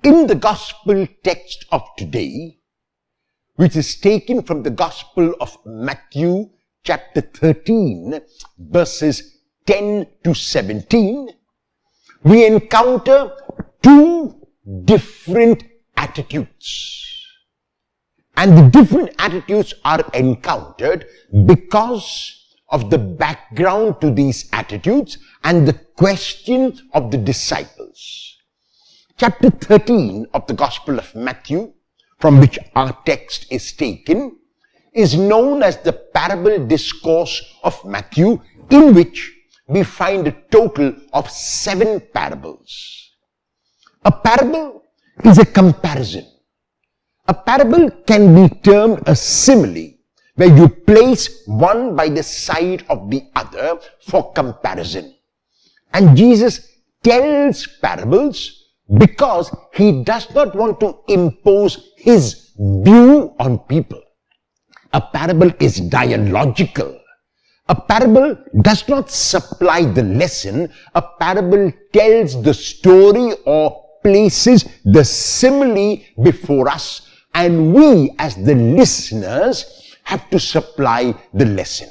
In the gospel text of today, which is taken from the Gospel of Matthew, chapter 13, verses 10 to 17, we encounter two different attitudes. And the different attitudes are encountered because of the background to these attitudes and the question of the disciples. Chapter 13 of the Gospel of Matthew, from which our text is taken, is known as the parable discourse of Matthew, in which we find a total of 7 parables. A parable is a comparison. A parable can be termed a simile, where you place one by the side of the other for comparison. And Jesus tells parables because he does not want to impose his view on people. A parable is dialogical. A parable does not supply the lesson. A parable tells the story or places the simile before us, and we as the listeners have to supply the lesson.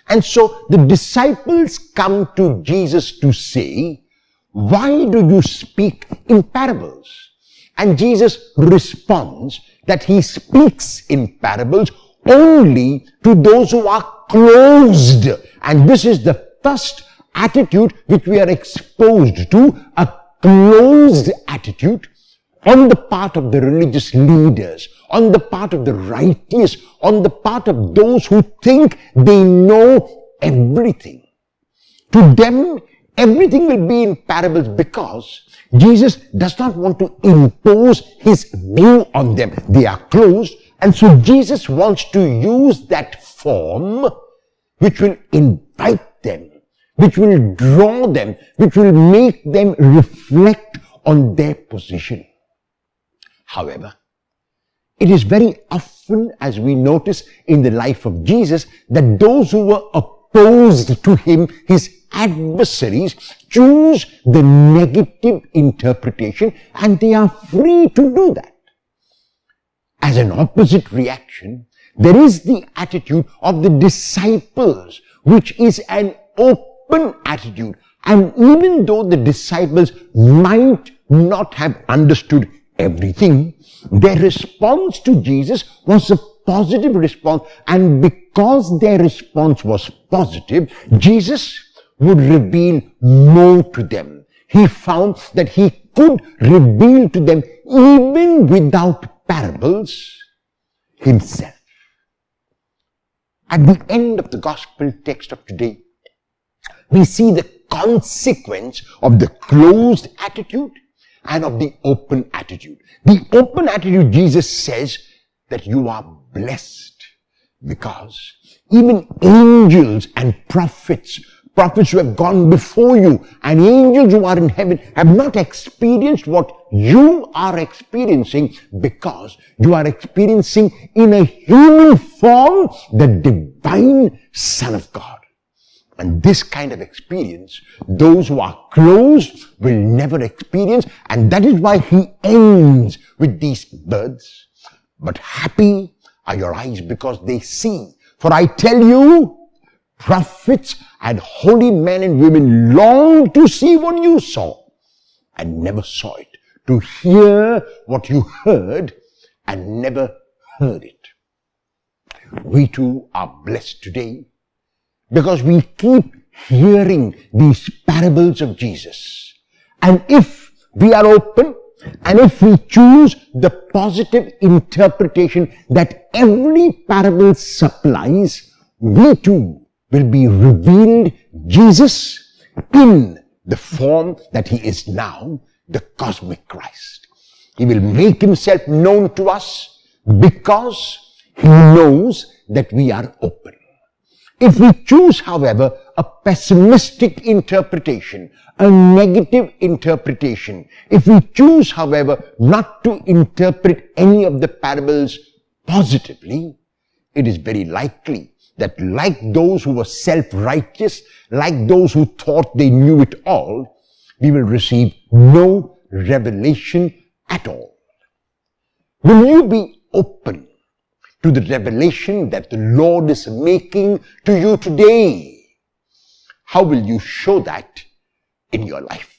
And so the disciples come to Jesus to say, "Why do you speak in parables?" And Jesus responds that he speaks in parables only to those who are closed. And this is the first attitude which we are exposed to, a closed attitude on the part of the religious leaders, on the part of the righteous, on the part of those who think they know everything. To them, everything will be in parables because Jesus does not want to impose his view on them. They are closed, and so Jesus wants to use that form which will invite them, which will draw them, which will make them reflect on their position. However, it is very often, as we notice in the life of Jesus, that those who were opposed to him, his adversaries, choose the negative interpretation, and they are free to do that. As an opposite reaction, there is the attitude of the disciples, which is an open attitude. And even though the disciples might not have understood everything, their response to Jesus was a positive response. And because their response was positive, Jesus would reveal more to them. He found that he could reveal to them, even without parables, himself. At the end of the gospel text of today, we see the consequence of the closed attitude and of the open attitude. The open attitude, Jesus says that you are blessed because even angels and prophets who have gone before you and angels who are in heaven have not experienced what you are experiencing, because you are experiencing in a human form the divine Son of God. And this kind of experience, those who are closed will never experience, and that is why he ends with these words. But happy are your eyes because they see. For I tell you, prophets and holy men and women long to see what you saw and never saw it, to hear what you heard and never heard it. We too are blessed today because we keep hearing these parables of Jesus. And if we are open, and if we choose the positive interpretation that every parable supplies, we too will be revealed Jesus in the form that he is now, the cosmic Christ. He will make himself known to us because he knows that we are open. If we choose, however, a pessimistic interpretation, a negative interpretation, if we choose, however, not to interpret any of the parables positively, it is very likely that, like those who were self-righteous, like those who thought they knew it all, we will receive no revelation at all? Will you be open to the revelation that the Lord is making to you today? How will you show that in your life?